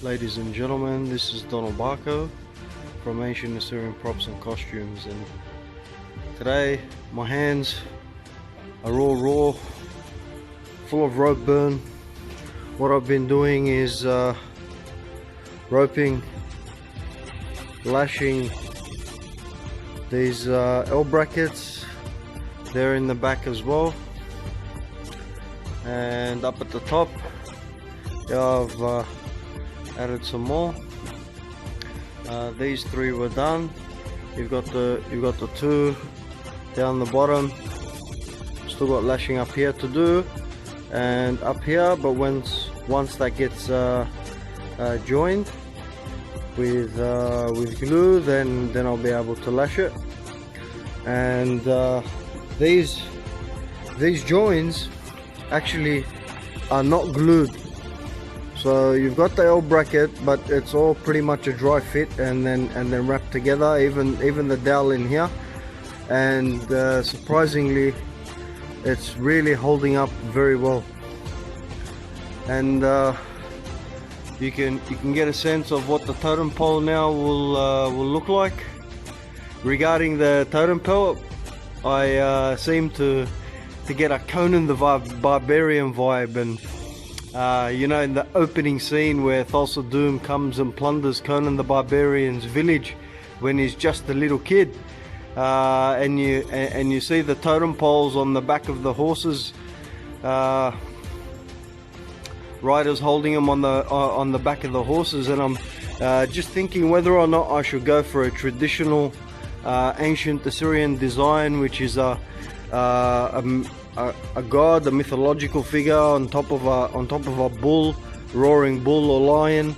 Ladies and gentlemen, this is Donald Barco from Ancient Assyrian Props and Costumes, and today my hands are all raw, full of rope burn. What I've been doing is roping, lashing these L brackets. They're in the back as well, and up at the top I've added some more. These three were done. You've got the two down the bottom. Still got lashing up here to do, and up here, but once that gets joined with glue, then I'll be able to lash it. And these joins actually are not glued. So you've got the L bracket, but it's all pretty much a dry fit, and then wrapped together, even the dowel in here. And surprisingly, it's really holding up very well. And you can get a sense of what the totem pole now will look like. Regarding the totem pole, I seem to get a Conan the Barbarian vibe, and you know, in the opening scene where Thulsa Doom comes and plunders Conan the Barbarian's village when he's just a little kid, and you see the totem poles on the back of the horses, riders holding them on the back of the horses, and I'm just thinking whether or not I should go for a traditional ancient Assyrian design, which is a god, a mythological figure on top of a bull, roaring bull or lion,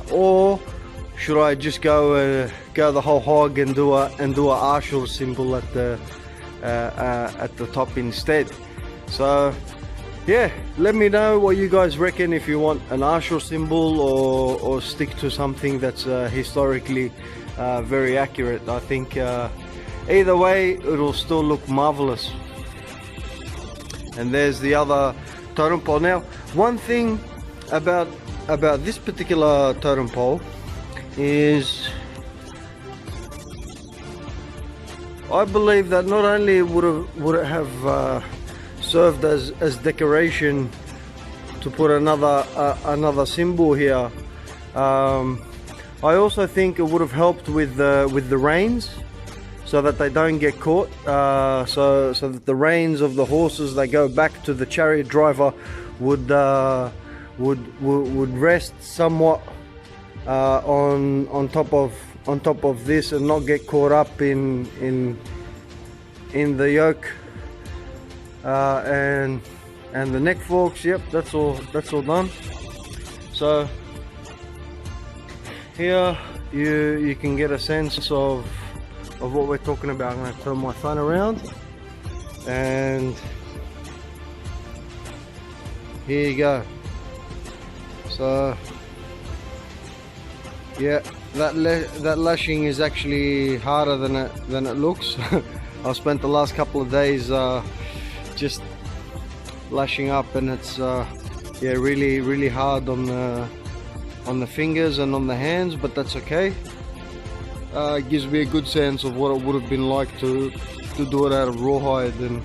or should I just go the whole hog and do a Ashur symbol at the top instead? So yeah, let me know what you guys reckon, if you want an Ashur symbol or stick to something that's historically very accurate. I think either way it'll still look marvelous. And there's the other totem pole. Now, one thing about this particular totem pole is I believe that not only would it have served as decoration to put another symbol here, I also think it would have helped with the reins, so that they don't get caught, so that the reins of the horses, they go back to the chariot driver, would rest somewhat on top of this, and not get caught up in the yoke, and the neck forks. Yep, that's all done. So here you can get a sense of what we're talking about. I'm going to turn my phone around, and here you go. So yeah, that lashing is actually harder than it looks. I've spent the last couple of days just lashing up, and it's yeah, really hard on the fingers and on the hands, but that's okay. It gives me a good sense of what it would have been like to do it out of rawhide. And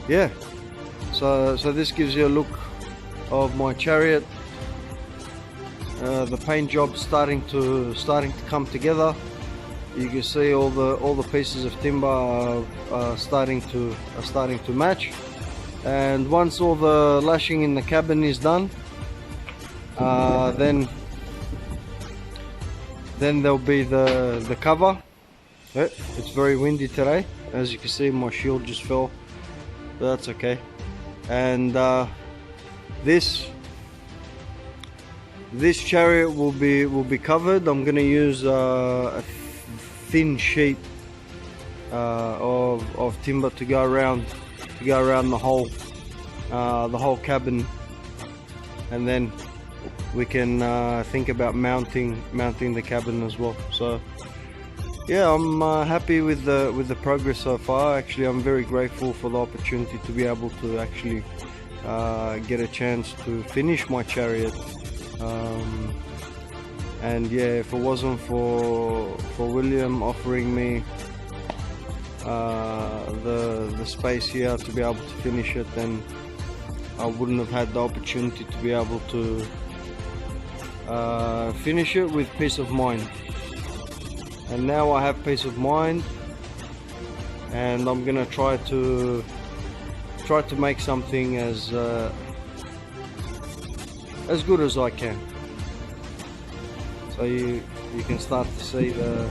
yeah, so this gives you a look of my chariot. The paint job starting to come together. You can see all the pieces of timber are starting to match. And once all the lashing in the cabin is done, then there'll be the cover. It's very windy today, as you can see. My shield just fell, but that's okay. And this chariot will be covered. I'm going to use a thin sheet of timber to go around the whole cabin, and then we can think about mounting the cabin as well. So yeah, I'm happy with the progress so far. Actually, I'm very grateful for the opportunity to be able to actually get a chance to finish my chariot. And yeah, if it wasn't for William offering me the space here to be able to finish it, then I wouldn't have had the opportunity to be able to finish it with peace of mind. And now I have peace of mind, and I'm gonna try to make something as good as I can. So you can start to see the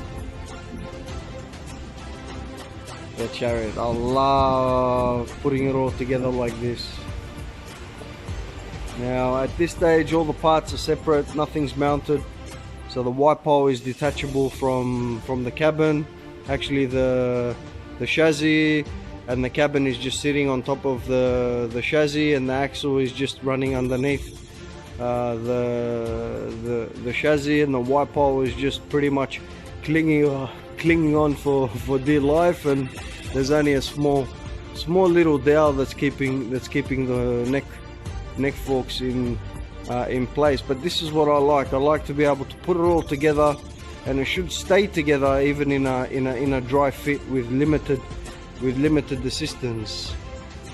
chariot. I love putting it all together like this. Now at this stage all the parts are separate, nothing's mounted. So the white pole is detachable from the cabin. Actually the chassis and the cabin is just sitting on top of the chassis, and the axle is just running underneath the chassis, and the white pole is just pretty much clinging on for dear life, and there's only a small little dowel that's keeping the neck forks in place. But this is what I like. I like to be able to put it all together, and it should stay together even in a dry fit with limited assistance.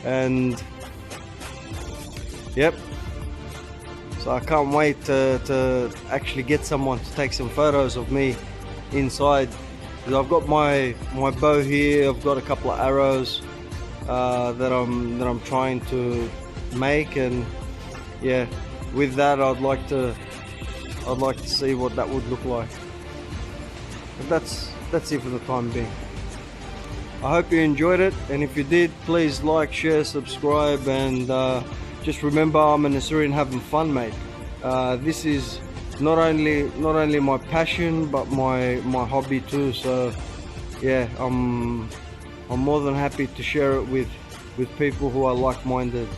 And yep, so I can't wait to actually get someone to take some photos of me inside. I've got my bow here. I've got a couple of arrows that I'm trying to make, and yeah, with that I'd like to see what that would look like. But that's it for the time being. I hope you enjoyed it, and if you did, please like, share, subscribe, and just remember, I'm an Assyrian having fun, mate. This is not only my passion but my hobby too. So yeah, I'm more than happy to share it with people who are like-minded.